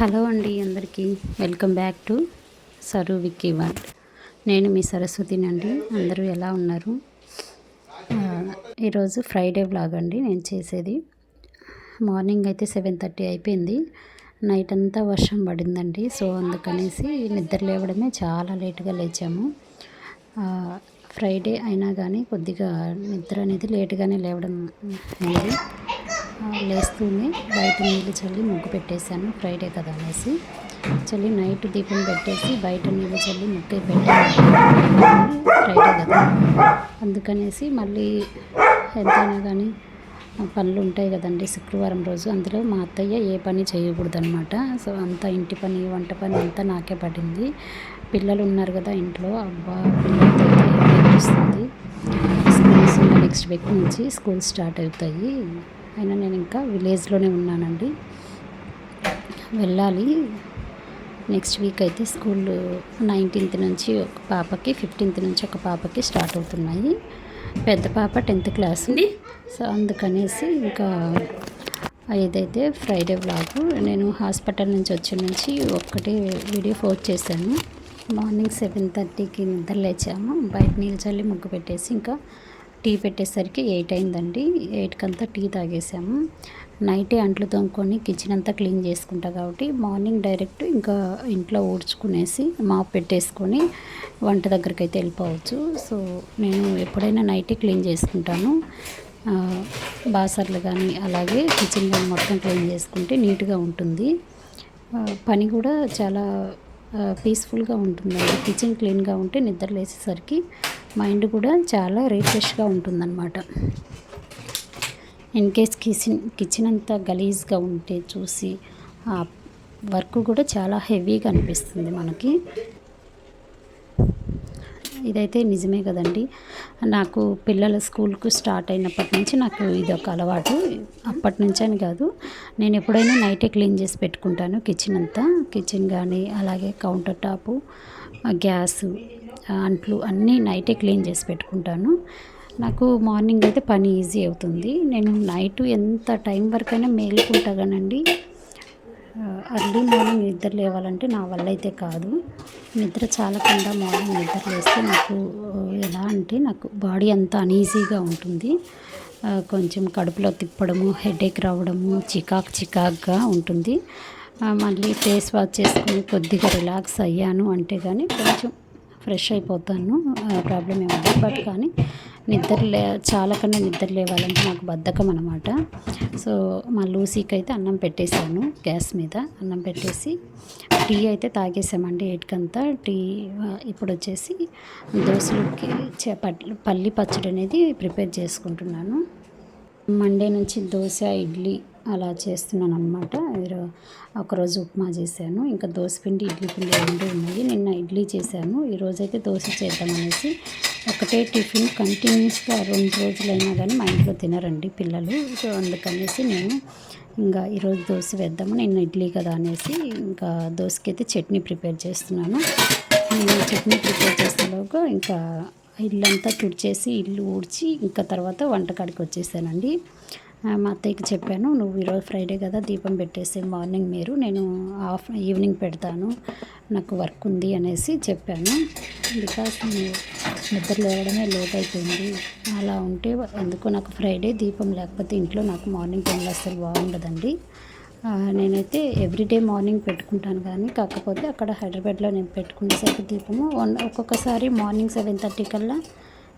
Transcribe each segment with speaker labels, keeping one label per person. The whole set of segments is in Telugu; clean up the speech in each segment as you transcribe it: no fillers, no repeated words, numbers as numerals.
Speaker 1: హలో అండి అందరికీ welcome back to sir Vicky world. నేను మీ సరస్వతినండి. అందరూ ఎలా ఉన్నారు? ఈరోజు ఫ్రైడే వ్లాగ్ అండి నేను చేసేది. మార్నింగ్ అయితే 7:30 అయిపోయింది. నైట్ అంతా వర్షం పడిందండి. సో అందుకనేసి నిద్ర లేవడమే చాలా లేట్గా లేచాము. ఫ్రైడే అయినా కానీ కొద్దిగా నిద్ర అనేది లేట్గానే లేవడం అయింది. లేస్తూనే బయట నీళ్ళు చల్లి ముగ్గు పెట్టేశాను. ఫ్రైడే కదా అనేసి చల్లి నైట్ దీపం పెట్టేసి బయట నీళ్ళు చల్లి ముగ్గు పెట్టాను. ఫ్రైడే కదా అందుకనేసి మళ్ళీ ఎంతైనా కానీ పనులు ఉంటాయి కదండి శుక్రవారం రోజు. అందులో మా అత్తయ్య ఏ పని చేయకూడదు అనమాట. సో అంతా ఇంటి పని వంట పని అంతా నాకే పడింది. పిల్లలు ఉన్నారు కదా ఇంట్లో. అబ్బా పిల్లలతో ఏడుస్తుంది. స్కూల్స్ నెక్స్ట్ వీక్ నుంచి స్కూల్ స్టార్ట్ అవుతాయి. అయినా నేను ఇంకా విలేజ్లోనే ఉన్నానండి. వెళ్ళాలి. నెక్స్ట్ వీక్ అయితే స్కూల్ 19th నుంచి ఒక పాపకి, 15th నుంచి ఒక పాపకి స్టార్ట్ అవుతున్నాయి. పెద్ద పాప 10th క్లాస్. సో అందుకనేసి ఇంకా ఇదైతే ఫ్రైడే వ్లాగ్. నేను హాస్పిటల్ నుంచి నుంచి ఒక్కటే వీడియో పోస్ట్ చేశాను. మార్నింగ్ 7:30కి నిద్ర లేచాము. బయట నీళ్ళు చల్లి ముగ్గు పెట్టేసి ఇంకా టీ పెట్టేసరికి 8 అయిందండి. 8కంతా టీ తాగేసాము. నైటే అంట్లు తోముకొని కిచెన్ అంతా క్లీన్ చేసుకుంటా కాబట్టి మార్నింగ్ డైరెక్ట్ ఇంకా ఇంట్లో ఊడ్చుకునేసి మాప్ పెట్టేసుకొని వంట దగ్గరికి అయితే వెళ్ళిపోవచ్చు. సో నేను ఎప్పుడైనా నైటే క్లీన్ చేసుకుంటాను. బాసర్లు కానీ అలాగే కిచెన్ కానీ మొత్తం క్లీన్ చేసుకుంటే నీట్గా ఉంటుంది. పని కూడా చాలా పీస్ఫుల్గా ఉంటుందండి. కిచెన్ క్లీన్గా ఉంటే నిద్ర లేచేసరికి మైండ్ కూడా చాలా రిఫ్రెష్గా ఉంటుందన్నమాట. ఇన్ కేస్ కిచెన్ అంతా గలీజ్గా ఉంటే చూసి ఆ వర్క్ కూడా చాలా హెవీగా అనిపిస్తుంది మనకి. ఇదైతే నిజమే కదండి. నాకు పిల్లల స్కూల్కు స్టార్ట్ అయినప్పటి నుంచి నాకు ఇది ఒక అలవాటు. అప్పటి నుంచి అని కాదు, నేను ఎప్పుడైనా నైటే క్లీన్ చేసి పెట్టుకుంటాను కిచెన్ అంతా. కిచెన్ కానీ అలాగే కౌంటర్ టాపు, గ్యాసు, అంట్లు అన్నీ నైటే క్లీన్ చేసి పెట్టుకుంటాను. నాకు మార్నింగ్ అయితే పని ఈజీ అవుతుంది. నేను నైట్ ఎంత టైం వరకైనా మేలుకుంటాగానండి. అర్లీ మార్నింగ్ నిద్ర లేవాలంటే నా వల్ల అయితే కాదు. నిద్ర చాలకుండా మార్నింగ్ నిద్ర లేస్తే నాకు ఎలా అంటే నాకు బాడీ అంతా అనీజీగా ఉంటుంది. కొంచెం కడుపులో తిప్పడము, హెడేక్ రావడము, చికాక్గా ఉంటుంది. మళ్ళీ ఫేస్ వాష్ చేసుకుని కొద్దిగా రిలాక్స్ అయ్యాను అంటే కానీ కొంచెం ఫ్రెష్ అయిపోతాను. ప్రాబ్లం ఏమవుతుంది. బట్ కానీ చాలాకన్నా నిద్ర లేవాలంటే నాకు బద్ధకం అనమాట. సో మా లూసీకి అయితే అన్నం పెట్టేశాను. గ్యాస్ మీద అన్నం పెట్టేసి టీ అయితే తాగేసామండి 8కంతా టీ. ఇప్పుడు వచ్చేసి దోశలకి పల్లి పచ్చడి అనేది ప్రిపేర్ చేసుకుంటున్నాను. మండే నుంచి దోశ, ఇడ్లీ అలా చేస్తున్నాను అనమాట. ఒకరోజు ఉప్మా చేశాను. ఇంకా దోశపిండి, ఇడ్లీ పిండి రెండు ఉన్నాయి. నిన్న ఇడ్లీ చేశాను. ఈరోజైతే దోశ చేద్దామనేసి. ఒకటే టిఫిన్ కంటిన్యూస్గా 2 రోజులైనా కానీ మా ఇంట్లో తినరండి పిల్లలు. సో అందుకనేసి నేను ఇంకా ఈరోజు దోశ వేద్దాము, నిన్న ఇడ్లీ కదా అనేసి ఇంకా దోశకైతే చట్నీ ప్రిపేర్ చేస్తున్నాను. నేను చట్నీ ప్రిపేర్ చేసేలోగా ఇంకా ఇల్లంతా తుడిచేసి ఇల్లు ఊడ్చి ఇంకా తర్వాత వంటకాడికి వచ్చేసానండి. మా అత్తయ్యకి చెప్పాను, నువ్వు ఈరోజు ఫ్రైడే కదా దీపం పెట్టేసి మార్నింగ్ నేను ఈవినింగ్ పెడతాను, నాకు వర్క్ ఉంది అనేసి చెప్పాను. బికాస్ నిద్ర లేవడమే లేట్ అయిపోయింది. అలా ఉంటే ఎందుకో నాకు ఫ్రైడే దీపం లేకపోతే ఇంట్లో నాకు మార్నింగ్ టైంలో అసలు బాగుండదండి. నేనైతే ఎవ్రీడే మార్నింగ్ పెట్టుకుంటాను కానీ కాకపోతే అక్కడ హైదరాబాద్లో నేను పెట్టుకునేసరికి దీపము ఒక్కొక్కసారి మార్నింగ్ 7:30 కల్లా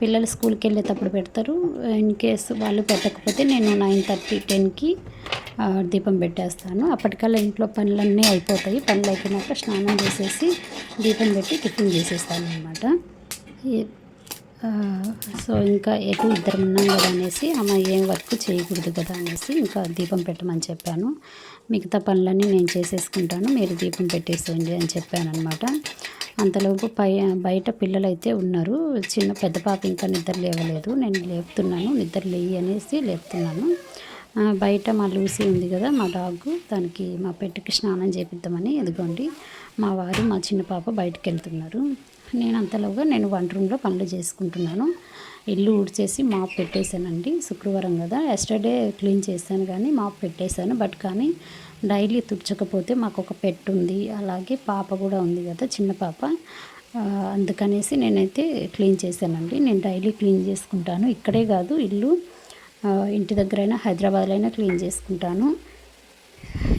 Speaker 1: పిల్లలు స్కూల్కి వెళ్ళేటప్పుడు పెడతారు. ఇన్ కేసు వాళ్ళు పెట్టకపోతే నేను 9:30, 10కి దీపం పెట్టేస్తాను. అప్పటికల్లా ఇంట్లో పనులన్నీ అయిపోతాయి. పనులు అయిపోయినాక స్నానం చేసేసి దీపం పెట్టి టిఫిన్ చేసేస్తాను అనమాట. సో ఇంకా ఇద్దరం ఉన్నాం కదా అనేసి ఆమె ఏం వర్క్ చేయకూడదు కదా అనేసి ఇంకా దీపం పెట్టమని చెప్పాను. మిగతా పనులన్నీ నేను చేసేసుకుంటాను, మీరు దీపం పెట్టేసేయండి అని చెప్పాను అనమాట. అంతలోపు బయట పిల్లలు అయితే ఉన్నారు. పెద్ద పాప ఇంకా నిద్ర లేవలేదు. నేను లేపుతున్నాను, నిద్ర లేయి అనేసి లేపుతున్నాను. బయట మా లూసీ ఉంది కదా మా డాగ్, దానికి మా పెట్టుకి స్నానం చేపిద్దామని ఎదుగోండి మా వారు మా చిన్న పాప బయటకు వెళ్తున్నారు. నేను అంతలోగా వంట రూమ్లో పనులు చేసుకుంటున్నాను. ఇల్లు ఊడ్చేసి మాప్ పెట్టేశానండి. శుక్రవారం కదా, ఎస్టర్డే క్లీన్ చేశాను కానీ మాప్ పెట్టేశాను. బట్ కానీ డైలీ తుడచకపోతే మాకు ఒక పెట్ ఉంది, అలాగే పాప కూడా ఉంది కదా, చిన్న పాప. అందుకనేసి నేనైతే క్లీన్ చేశానండి. నేను డైలీ క్లీన్ చేసుకుంటాను. ఇక్కడే కాదు, ఇల్లు ఇంటి దగ్గరైనా హైదరాబాద్లో అయినా క్లీన్ చేసుకుంటాను.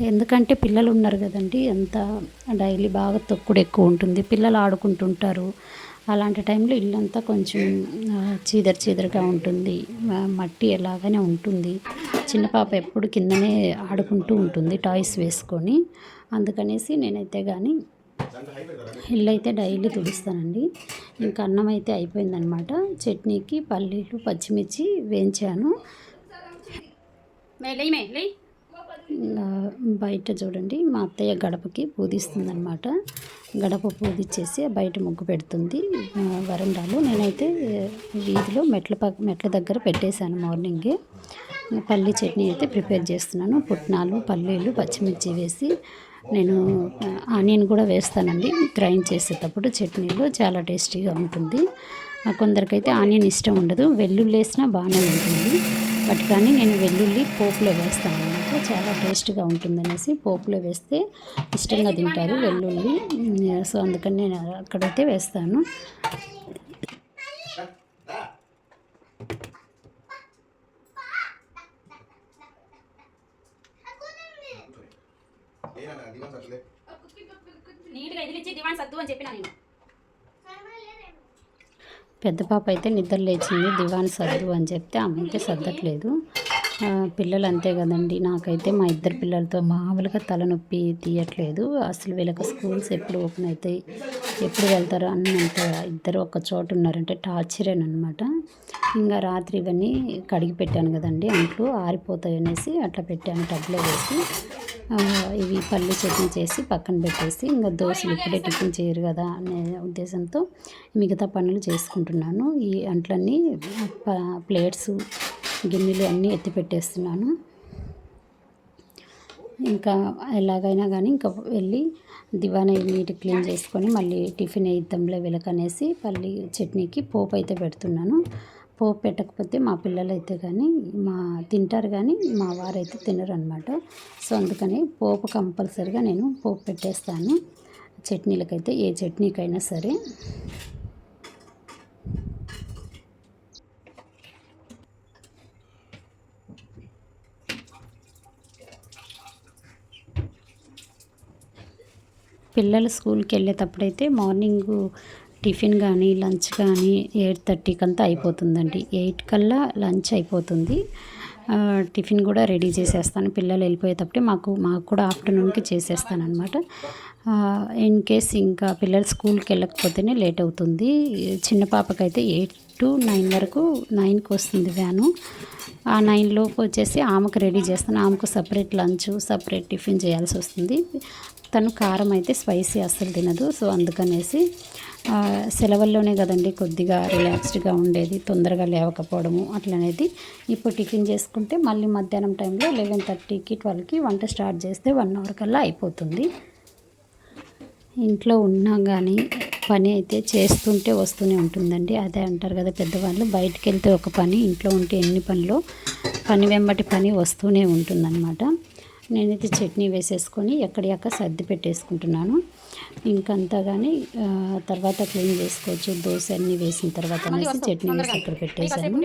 Speaker 1: ఎందుకంటే పిల్లలు ఉన్నారు కదండి, అంత డైలీ బాగా తొక్కుడు ఎక్కువ ఉంటుంది, పిల్లలు ఆడుకుంటుంటారు. అలాంటి టైంలో ఇల్లంతా కొంచెం చీదరగా ఉంటుంది, మట్టి ఎలాగనే ఉంటుంది. చిన్న పాప ఎప్పుడు కిందనే ఆడుకుంటూ ఉంటుంది టాయ్స్ వేసుకొని. అందుకనేసి నేనైతే కానీ ఇల్లు అయితే డైలీ తుడుస్తానండి. ఇంకా అన్నం అయితే అయిపోయిందనమాట. చట్నీకి పల్లీలు పచ్చిమిర్చి వేయించాను. బయట చూడండి, మా అత్తయ్య గడపకి పూజిస్తుందనమాట. గడప పూజించేసి బయట ముగ్గు పెడుతుంది వరండాలో. నేనైతే వీధిలో మెట్ల దగ్గర పెట్టేశాను మార్నింగే. పల్లీ చట్నీ అయితే ప్రిపేర్ చేస్తున్నాను. పుట్నాలు, పల్లీలు, పచ్చిమిర్చి వేసి, నేను ఆనియన్ కూడా వేస్తానండి గ్రైండ్ చేసేటప్పుడు. చట్నీలో చాలా టేస్టీగా ఉంటుంది. కొందరికైతే ఆనియన్ ఇష్టం ఉండదు, వెల్లుల్లి వేసినా బాగానే ఉంటుంది. బట్ కానీ నేను వెల్లుల్లి పోపులో వేస్తాను అన్నమాట, చాలా టేస్ట్గా ఉంటుందనేసి. పోపులో వేస్తే ఇష్టంగా తింటారు వెల్లుల్లి. సో అందుకని నేను అక్కడైతే వేస్తాను. పెద్ద పాప అయితే నిద్ర లేచింది, దివాన్ సర్దు అని చెప్తే ఆమె అయితే సర్దట్లేదు. పిల్లలు అంతే కదండి, నాకైతే మా ఇద్దరు పిల్లలతో మామూలుగా తలనొప్పి తీయట్లేదు అసలు. వీళ్ళకి స్కూల్స్ ఎప్పుడు ఓపెన్ అవుతాయి, ఎప్పుడు వెళ్తారో అన్నంత ఇద్దరు ఒక చోట ఉన్నారంటే టార్చరేనమాట. ఇంకా రాత్రి ఇవన్నీ కడిగి పెట్టాను కదండి, అంట్లు ఆరిపోతాయి అనేసి అట్లా పెట్టాను టబ్లో వేసి. ఇవి పల్లి చట్నీ చేసి పక్కన పెట్టేసి, ఇంకా దోశలు ఇప్పుడే టిఫిన్ చేయరు కదా అనే ఉద్దేశంతో మిగతా పనులు చేసుకుంటున్నాను. ఈ అంట్లన్నీ ప్లేట్స్, గిన్నెలు అన్నీ ఎత్తి పెట్టేస్తున్నాను. ఇంకా ఎలాగైనా కానీ ఇంకా వెళ్ళి దివానా నీట్ క్లీన్ చేసుకొని మళ్ళీ టిఫిన్ వేద్దాంలే వీళ్ళకనేసి పల్లి చట్నీకి పోపు అయితే పెడుతున్నాను. పోపు పెట్టకపోతే మా పిల్లలు అయితే కానీ తింటారు కానీ మా వారైతే తినరు అనమాట. సో అందుకని పోపు కంపల్సరిగా నేను పోపు పెట్టేస్తాను చట్నీలకైతే, ఏ చట్నీకైనా సరే. పిల్లలు స్కూల్కి వెళ్ళేటప్పుడైతే మార్నింగ్ టిఫిన్ కానీ లంచ్ కానీ 8:30కి అంతా అయిపోతుందండి. 8 కల్లా లంచ్ అయిపోతుంది. టిఫిన్ కూడా రెడీ చేసేస్తాను పిల్లలు వెళ్ళిపోయేటప్పుడే. మాకు కూడా ఆఫ్టర్నూన్కి చేసేస్తాను అనమాట. ఇన్ కేస్ ఇంకా పిల్లలు స్కూల్కి వెళ్ళకపోతేనే లేట్ అవుతుంది. చిన్న పాపకైతే 8 to 9 వరకు, 9కి వస్తుంది వ్యాను. ఆ 9 లోపు వచ్చేసి ఆమెకు రెడీ చేస్తాను. ఆమెకు సపరేట్ లంచ్, సపరేట్ టిఫిన్ చేయాల్సి వస్తుంది. తను కారం అయితే స్పైసీ అస్సలు తినదు. సో అందుకనేసి సెలవుల్లోనే కదండి కొద్దిగా రిలాక్స్డ్గా ఉండేది, తొందరగా లేవకపోవడము అట్లనేది. ఇప్పుడు టిఫిన్ చేసుకుంటే మళ్ళీ మధ్యాహ్నం టైంలో 11:30కి 12కి వంట స్టార్ట్ చేస్తే 1 అవర్ కల్లా అయిపోతుంది. ఇంట్లో ఉన్నా కానీ పని అయితే చేస్తుంటే వస్తూనే ఉంటుందండి. అదే అంటారు కదా పెద్దవాళ్ళు, బయటికి వెళ్తే ఒక పని, ఇంట్లో ఉంటే ఎన్ని పనులు, పని వెంబటి పని వస్తూనే ఉంటుందన్నమాట. నేనైతే చట్నీ వేసేసుకొని ఎక్కడియక్క సర్ది పెట్టేసుకుంటున్నాను. ఇంకంతా కానీ తర్వాత క్లీన్ చేసుకోవచ్చు. దోశ అన్నీ వేసిన తర్వాత అనేసి చట్నీ వేసి అక్కడ పెట్టేశాను.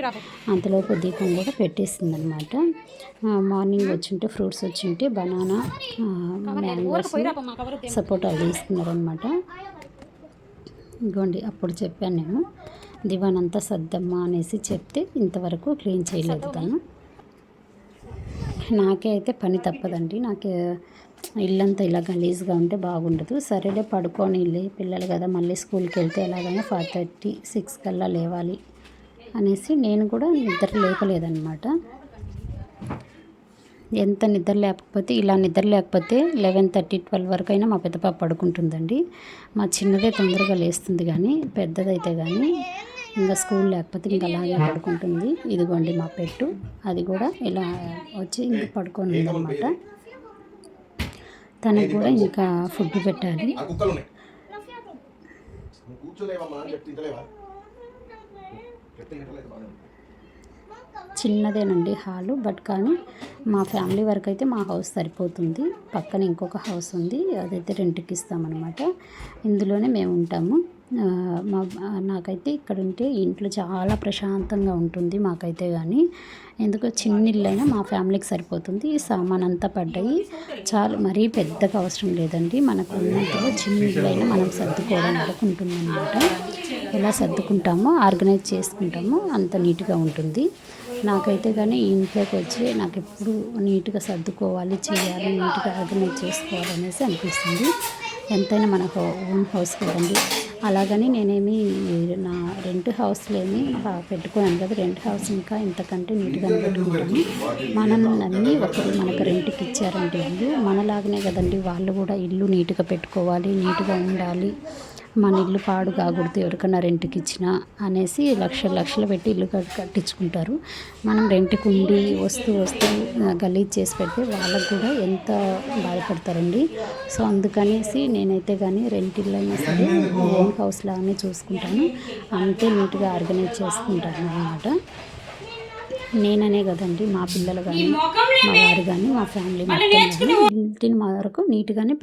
Speaker 1: అంతలోపు దీపం కూడా పెట్టేసింది అనమాట. మార్నింగ్ వచ్చింటే ఫ్రూట్స్ వచ్చింటే బనానా, మ్యాంగోస్, సపోటా తీసుకున్నారనమాట. ఇగోండి అప్పుడు చెప్పాను నేను, దివాన్ అంతా సర్దమ్మా అనేసి చెప్తే ఇంతవరకు క్లీన్ చేయలేదు తను. నాకే అయితే పని తప్పదండి, నాకు ఇల్లంతా ఇలా గలీజ్గా ఉంటే బాగుండదు. సరేలే పడుకొని పిల్లలు కదా, మళ్ళీ స్కూల్కి వెళ్తే ఎలాగైనా 5:30, 6 కల్లా లేవాలి అనేసి నేను కూడా నిద్ర లేపలేదన్నమాట. ఎంత నిద్ర లేకపోతే, ఇలా నిద్ర లేకపోతే 11:30, 12 వరకైనా మా పెద్ద పాప పడుకుంటుందండి. మా చిన్నదే తొందరగా లేస్తుంది కానీ పెద్దదైతే కానీ ఇంకా స్కూల్ లేకపోతే ఇంకా అలాగే పడుకుంటుంది. ఇదిగోండి మా పెట్టు, అది కూడా ఇలా వచ్చి ఇంకా పడుకొని ఉందన్నమాట. తనకు కూడా ఇంకా ఫుడ్ పెట్టాలి. చిన్నదేనండి హాలు. బట్ కానీ మా ఫ్యామిలీ వరకు అయితే మా హౌస్ సరిపోతుంది. పక్కన ఇంకొక హౌస్ ఉంది, అదైతే రెంట్కి ఇస్తామన్నమాట. ఇందులోనే మేము ఉంటాము. నాకైతే ఇక్కడ ఉంటే ఇంట్లో చాలా ప్రశాంతంగా ఉంటుంది మాకైతే. కానీ ఎందుకో చిన్న ఇల్లైనా మా ఫ్యామిలీకి సరిపోతుంది. సామాన్ అంతా పడ్డాయి, చాలా మరీ పెద్దగా అవసరం లేదండి. మనకు ఉన్నంతలో చిన్న ఇల్లైనా మనం సర్దుకోవడం వరకు ఉంటుందన్నమాట. ఎలా సర్దుకుంటామో ఆర్గనైజ్ చేసుకుంటామో అంత నీట్గా ఉంటుంది. నాకైతే కానీ ఈ ఇంట్లోకి వచ్చి నాకు ఎప్పుడు నీట్గా సర్దుకోవాలి, చేయాలి, నీట్గా ఆర్గనైజ్ చేసుకోవాలనేసి అనిపిస్తుంది. ఎంతైనా మన ఓన్ హౌస్ కదండి. అలాగని నేనేమి నా రెంట్ హౌస్లో ఏమి పెట్టుకోను కదా. రెంట్ హౌస్ ఇంకా ఇంతకంటే నీట్గా పెట్టుకుంటాను. మనం నమ్మి ఒకరు మనకు రెంట్కి ఇచ్చారంటే ఇల్లు మనలాగనే కదండి. వాళ్ళు కూడా ఇల్లు నీట్గా పెట్టుకోవాలి, నీట్గా ఉండాలి, మన ఇల్లు పాడు కాకూడదు ఎవరికైనా రెంట్కి ఇచ్చినా అనేసి లక్షలు పెట్టి ఇల్లు కట్టించుకుంటారు. మనం రెంట్కి ఉండి వస్తూ గలీజ్ చేసి పెడితే వాళ్ళకు కూడా ఎంత బాధపడతారండి. సో అందుకనేసి నేనైతే కానీ రెంట్ ఇల్లు అయినా సరే ఓన్ హౌస్ లాగానే చూసుకుంటాను. అంతే నీట్గా ఆర్గనైజ్ చేసుకుంటాను అన్నమాట. నేననే కదండి, మా పిల్లలు కానీ మా వారు కానీ మా ఫ్యామిలీ మొత్తం కానీ ఇంటిని వరకు నీట్గానే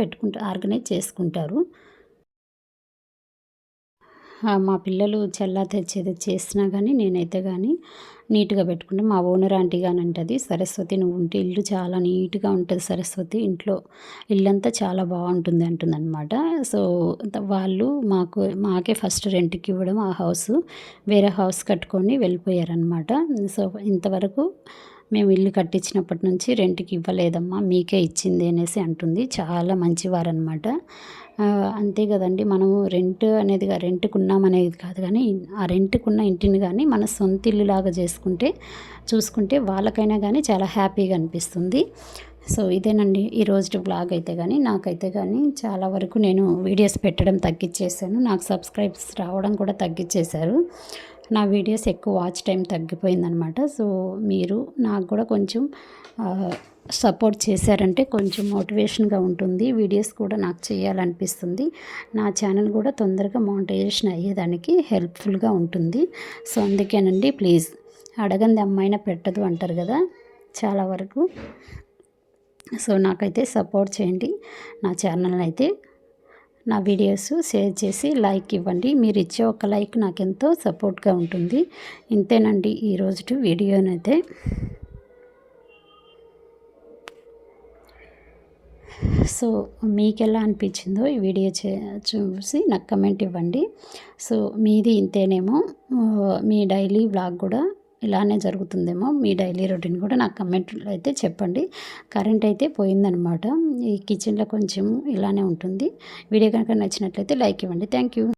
Speaker 1: ఆర్గనైజ్ చేసుకుంటారు. మా పిల్లలు చల్లా తెచ్చేది చేసినా కానీ నేనైతే కానీ నీట్గా పెట్టుకుంటే మా ఓనర్ ఆంటీ కానీ అంటది, సరస్వతి నువ్వు ఉంటే ఇల్లు చాలా నీట్గా ఉంటుంది సరస్వతి, ఇంట్లో ఇల్లంతా చాలా బాగుంటుంది అంటుందన్నమాట. సో వాళ్ళు మాకే ఫస్ట్ రెంట్కి ఇవ్వడం ఆ హౌస్, వేరే హౌస్ కట్టుకొని వెళ్ళిపోయారనమాట. సో ఇంతవరకు మేము ఇల్లు కట్టించినప్పటి నుంచి రెంట్కి ఇవ్వలేదమ్మా, మీకే ఇచ్చింది అనేసి అంటుంది. చాలా మంచివారనమాట. అంతే కదండి, మనము రెంట్కి ఉన్నామనేది కాదు కానీ ఆ రెంట్కున్న ఇంటిని కానీ మన సొంత ఇల్లులాగా చూసుకుంటే వాళ్ళకైనా కానీ చాలా హ్యాపీగా అనిపిస్తుంది. సో ఇదేనండి ఈరోజు బ్లాగ్ అయితే కానీ. నాకైతే కానీ చాలా వరకు నేను వీడియోస్ పెట్టడం తగ్గించేసాను. నాకు సబ్స్క్రైబ్స్ రావడం కూడా తగ్గించేశారు. నా వీడియోస్ ఎక్కువ వాచ్ టైం తగ్గిపోయిందనమాట. సో మీరు నాకు కూడా కొంచెం సపోర్ట్ చేశారంటే కొంచెం మోటివేషన్గా ఉంటుంది. వీడియోస్ కూడా నాకు చేయాలనిపిస్తుంది. నా ఛానల్ కూడా తొందరగా మోనిటైజేషన్ అయ్యేదానికి హెల్ప్ఫుల్గా ఉంటుంది. సో అందుకేనండి, ప్లీజ్ అడగంది అమ్మాయినా పెట్టదు అంటారు కదా చాలా వరకు. సో నాకైతే సపోర్ట్ చేయండి. నా ఛానల్ అయితే నా వీడియోస్ షేర్ చేసి లైక్ ఇవ్వండి. మీరు ఇచ్చే ఒక లైక్ నాకెంతో సపోర్ట్గా ఉంటుంది. ఇంతేనండి ఈరోజు వీడియోనైతే. సో మీకు ఎలా అనిపించిందో ఈ వీడియో చూసి నాకు కమెంట్ ఇవ్వండి. సో మీది ఇంతేనేమో, మీ డైలీ వ్లాగ్ కూడా ఇలానే జరుగుతుందేమో, మీ డైలీ రొటీన్ కూడా నాకు కమెంట్లో అయితే చెప్పండి. కరెంట్ అయితే పోయిందనమాట. ఈ కిచెన్లో కొంచెం ఇలానే ఉంటుంది. వీడియో కనుక నచ్చినట్లయితే లైక్ ఇవ్వండి. Thank you.